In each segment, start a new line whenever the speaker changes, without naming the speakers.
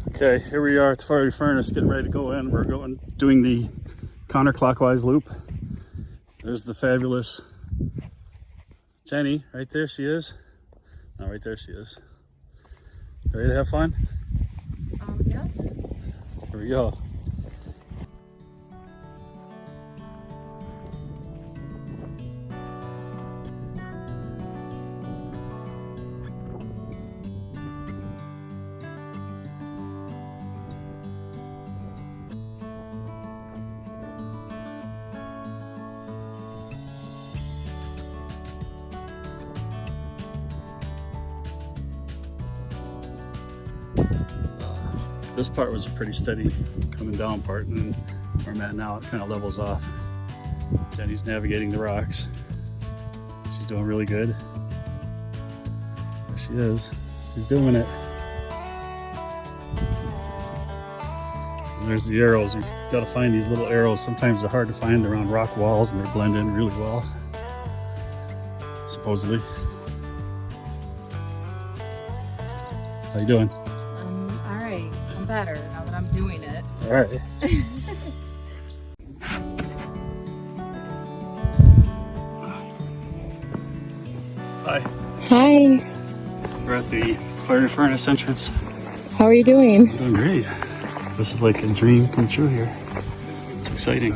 Okay, here we are at the fiery furnace, getting ready to go in. We're doing the counterclockwise loop. There's the fabulous Jenny, right there she is. No, right there she is. Ready to have fun?
Yeah.
Here we go. This part was a pretty steady coming down part, and then where I'm at now it kind of levels off. Jenny's navigating the rocks. She's doing really good. There she is. She's doing it. And there's the arrows. You've got to find these little arrows. Sometimes they're hard to find. They're on rock walls and they blend in really well, supposedly. How you doing?
Alright. I'm better now that I'm doing it.
All right. Hi.
Hi.
We're at the fiery furnace entrance.
How are you doing?
Doing great. This is like a dream come true here. It's exciting.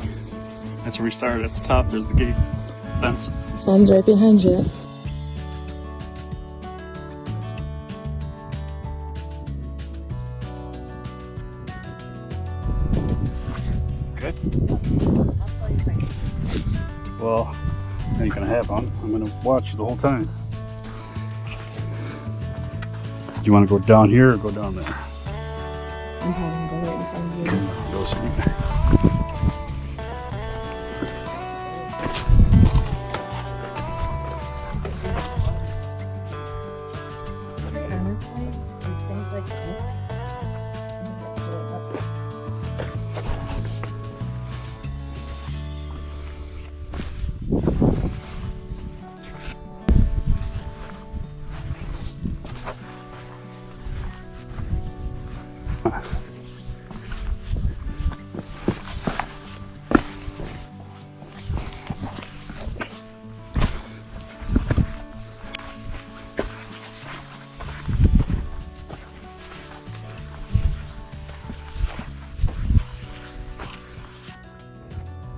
That's where we started at the top. There's the gate fence.
Sun's right behind you.
Good. Well, I ain't gonna have one. I'm gonna watch you the whole time. Do you want to go down here or go down there?
I'm having to go right in front of you.
Go see.
Honestly, with things like this, I'm gonna have to do it like this.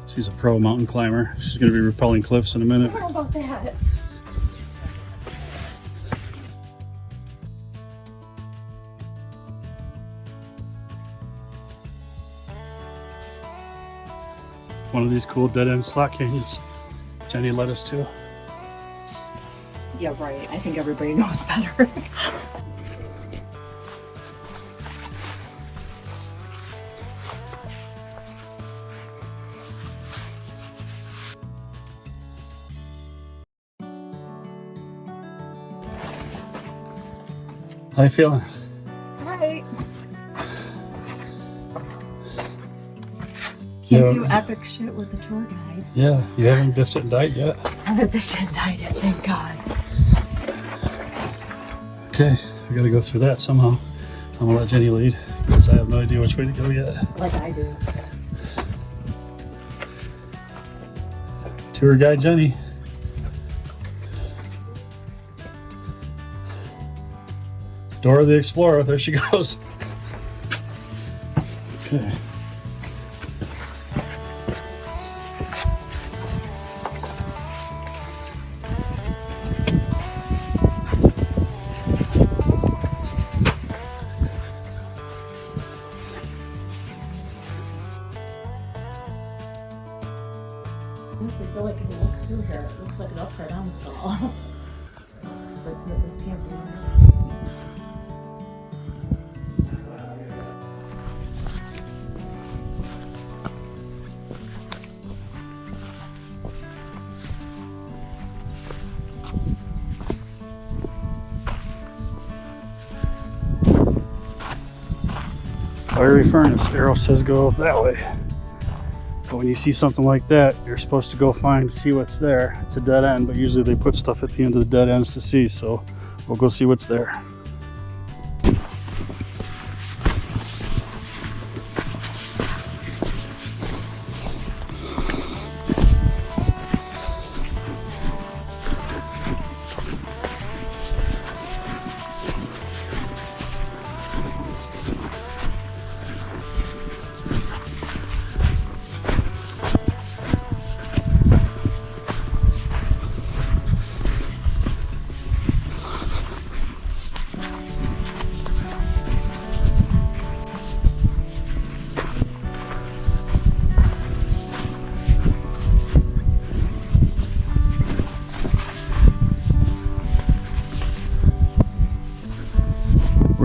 She's a pro mountain climber. She's gonna be rappelling cliffs in a minute.
How about that?
One of these cool dead end slot canyons Jenny led us to.
Yeah, right. I think everybody knows better.
How you feeling?
Alright. Can't do epic shit with the tour guide.
Yeah, you haven't biffed it and died yet.
I haven't biffed and died yet, thank God.
Okay, I gotta go through that somehow. I'm gonna let Jenny lead because I have no idea which way to go yet.
Like I do.
Tour guide Jenny. Dora the Explorer, there she goes. Okay.
Honestly, I feel like if you look through here, it looks like an upside down stall. But it's not, this can't be.
Fiery furnace, arrow says go that way. But when you see something like that, you're supposed to go see what's there. It's a dead end, but usually they put stuff at the end of the dead ends to see, so we'll go see what's there.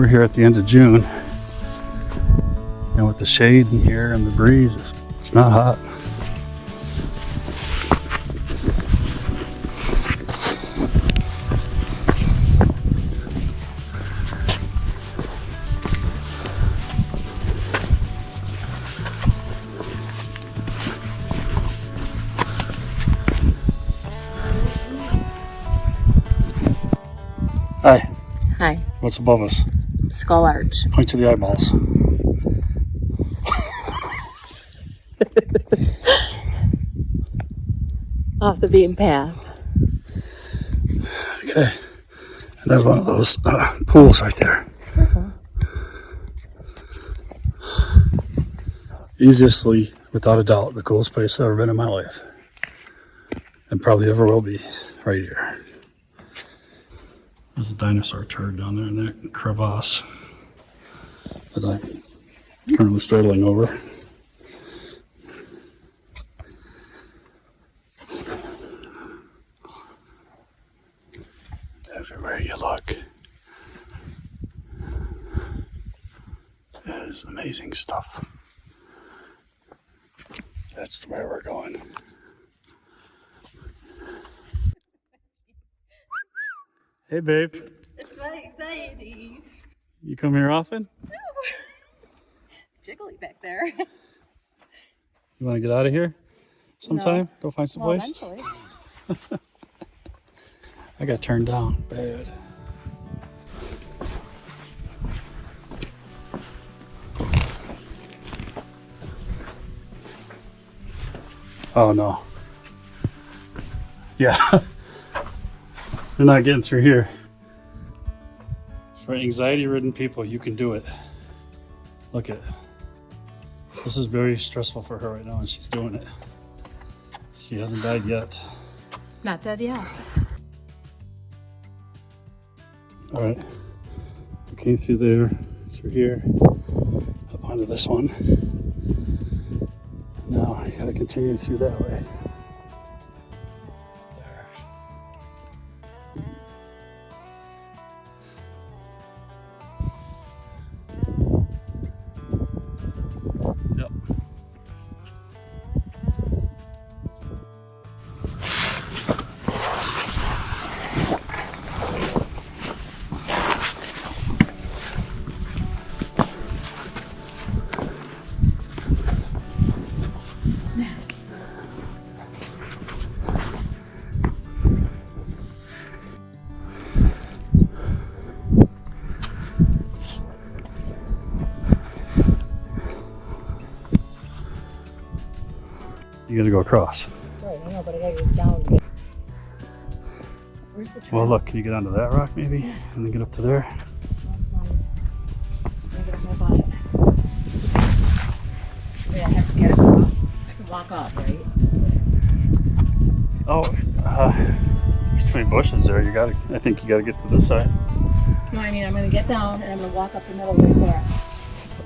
We're here at the end of June, and with the shade in here and the breeze, it's not hot. Hi,
Hi.
what's above us?
Skull arch.
Point to the eyeballs.
Off the beaten path.
Okay, and there's one of those pools right there. Easily, without a doubt, the coolest place I've ever been in my life. And probably ever will be, right here. There's a dinosaur turd down there in that crevasse that I'm currently straddling over. Everywhere you look is amazing stuff. That's where we're going. Hey, babe.
It's my anxiety.
You come here often?
It's jiggly back there.
You want to get out of here sometime?
No.
Go find some
Well,
place?
eventually.
I got turned down bad. Oh no. Yeah. They're not getting through here. For anxiety-ridden people, you can do it. Look at it. This is very stressful for her right now, and she's doing it. She hasn't died yet.
Not dead yet.
All right. We came through there, through here, up onto this one. Now I gotta continue through that way. There. Yep. You gotta go across.
Right, I know, but I gotta get down. Where's the trail?
Well, look, can you get onto that rock maybe? And then get up to there?
Negative my butt. Wait, I have to get across. I can walk up, right?
Oh, there's too many bushes there. I think you gotta get to this side.
No, I mean, I'm gonna get down and I'm gonna walk up the middle right there.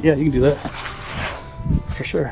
Yeah, you can do that. For sure.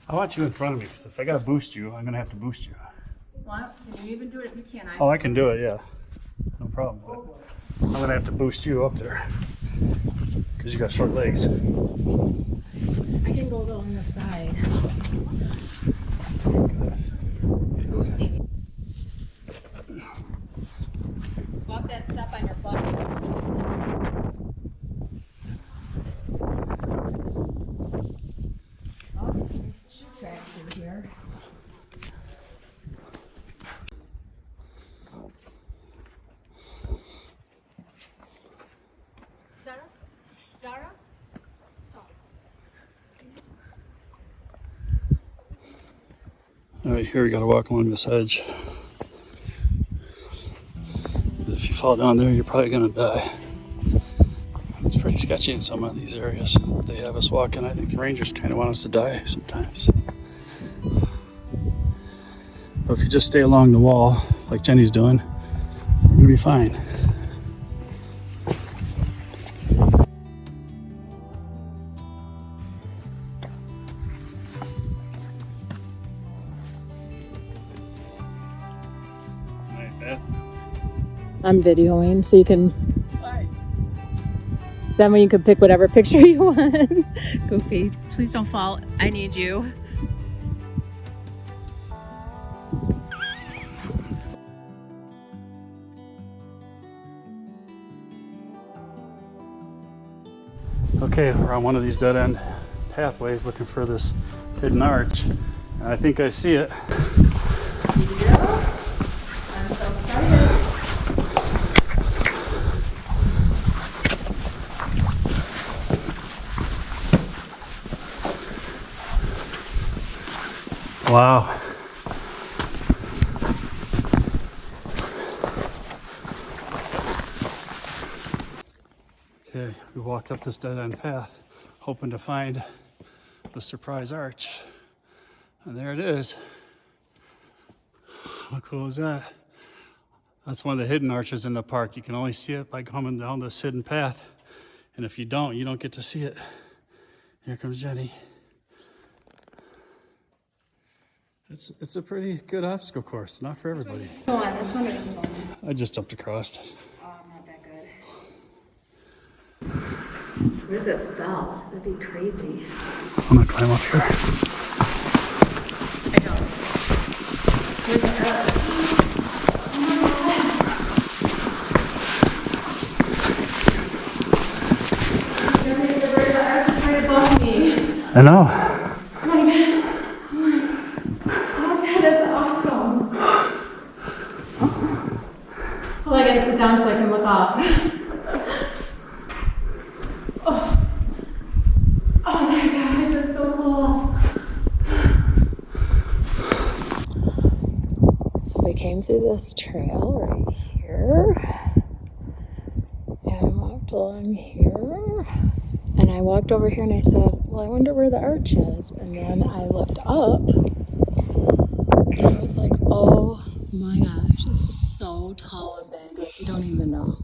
I want you in front of me, because if I gotta boost you, I'm gonna have to boost you.
What? Can you even do it? You can.
Oh, I can do it, yeah. No problem. But I'm gonna have to boost you up there, because you got short legs.
I can go on the side. Boosting. Walk that step on your butt. Oh, there's shoe tracks through here. Zara? Stop.
All right, here we gotta walk along this edge. If you fall down there, you're probably gonna die. It's pretty sketchy in some of these areas. They have us walking. I think the rangers kind of want us to die sometimes. But if you just stay along the wall, like Jenny's doing, you're gonna be fine.
I'm videoing, so you can. Then when you can pick whatever picture you want. Goofy. Please don't fall. I need you.
Okay, we're on one of these dead-end pathways looking for this hidden arch. And I think I see it.
Yeah. I'm so excited.
Wow. Okay, we walked up this dead-end path, hoping to find the surprise arch. And there it is. How cool is that? That's one of the hidden arches in the park. You can only see it by coming down this hidden path. And if you don't get to see it. Here comes Jenny. It's a pretty good obstacle course, not for everybody.
Go on, this one or this one?
I just jumped across.
Oh, I'm not that good. What if it fell? That'd be crazy.
I'm gonna climb up here.
I know. Where's the arch?
I know.
Oh my god. Oh, that is awesome. Well, I gotta sit down so I can look up. Oh. Oh my gosh, that's so cool. So we came through this trail right here. And walked along here. And I walked over here and I said, well, I wonder where the arch is. And then I looked up and I was like, oh my gosh, it's so tall and big. Like, you don't even know.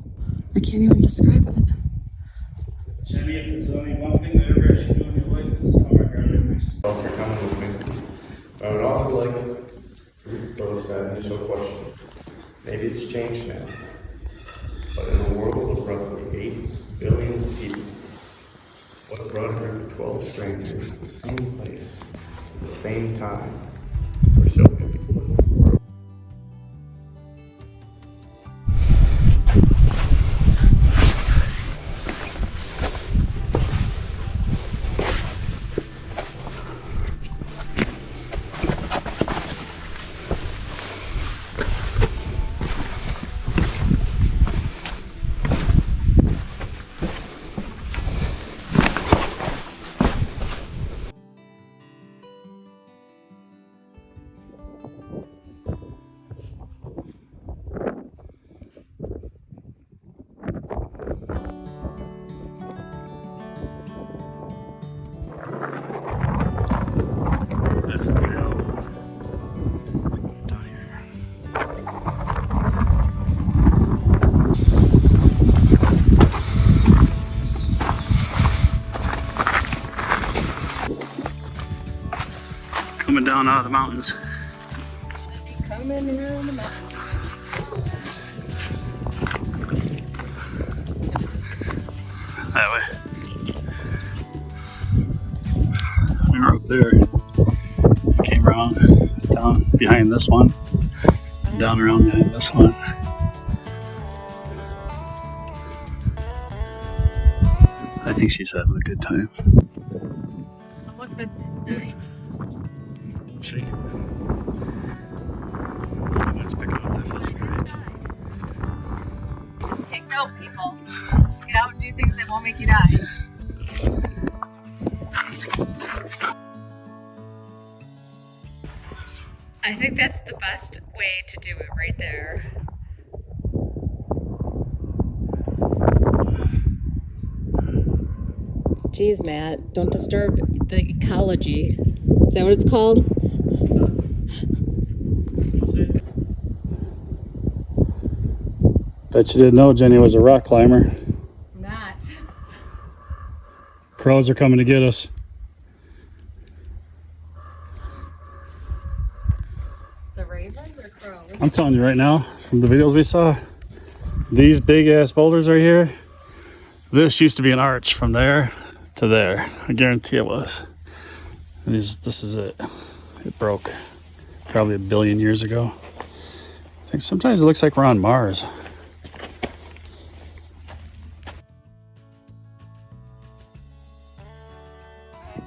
I can't even describe it.
Jenny, if there's only one thing that ever I should do in your life, it's come our garden.
Well, for coming with me. I would also like to pose that initial question. Maybe it's changed now, but in a world of roughly 8 billion people, what brought 112 strangers to the same place at the same time for so many people in the world?
coming down out of the mountains.
Coming around the mountains.
That way. We were up there. Came around down behind this one. Down around behind this one. I think she's having a good time. See? Let's pick up. That feels great.
Take note, people. Get out and do things that won't make you die. I think that's the best way to do it right there. Jeez, Matt, don't disturb the ecology. Is that what it's called?
Bet you didn't know Jenny was a rock climber.
I'm not.
Crows are coming to get us.
The ravens or crows?
I'm telling you right now, from the videos we saw, these big ass boulders right here, this used to be an arch from there to there. I guarantee it was. And this is it. It broke probably 1 billion years ago. I think sometimes it looks like we're on Mars.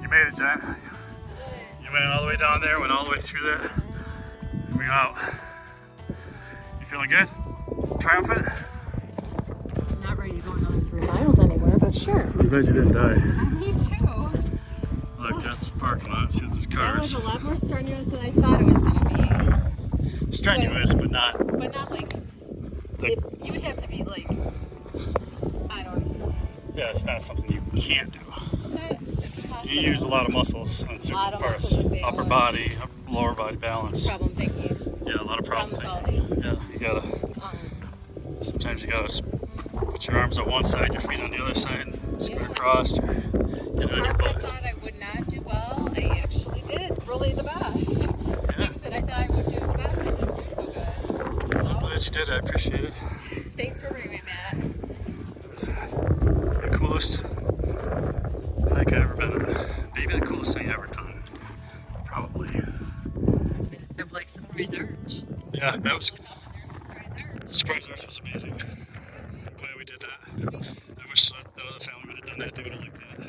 You made it, Jen. You went all the way down there, went all the way through that, and we're out. You feeling good? Triumphant?
Not ready to go another 3 miles anywhere, but sure.
I'm glad you didn't die.
Me too.
Look, that's the parking lot. See, there's
That
cars.
was a lot more strenuous than I thought it was going to
Strenuous, but not.
be. But not like, you would have to be like, I don't know.
Yeah, it's not something you can't do.
Is that
You use a lot of muscles on certain
Lot of
parts.
muscles and
Upper
balance.
body, lower body balance.
problem thinking?
Yeah, a lot of problem
Problem
thinking. Yeah, you gotta. Sometimes you gotta put your arms on one side, your feet on the other side, and scoot across. Or get on your
Parts I
butt.
thought I would not do well, I actually did really the best.
Yeah.
Things that I thought I would do the best, I didn't do so good.
I'm glad you did. I appreciate it.
Thanks for bringing me, Matt.
It was the coolest hike I've ever been on. Maybe the coolest thing I've ever done. Probably.
Of like Surprise Arch.
Yeah, that was.
Surprise Arch.
Surprise Arch was amazing. Glad we did that. I wish the other family would have done that. They would have liked that.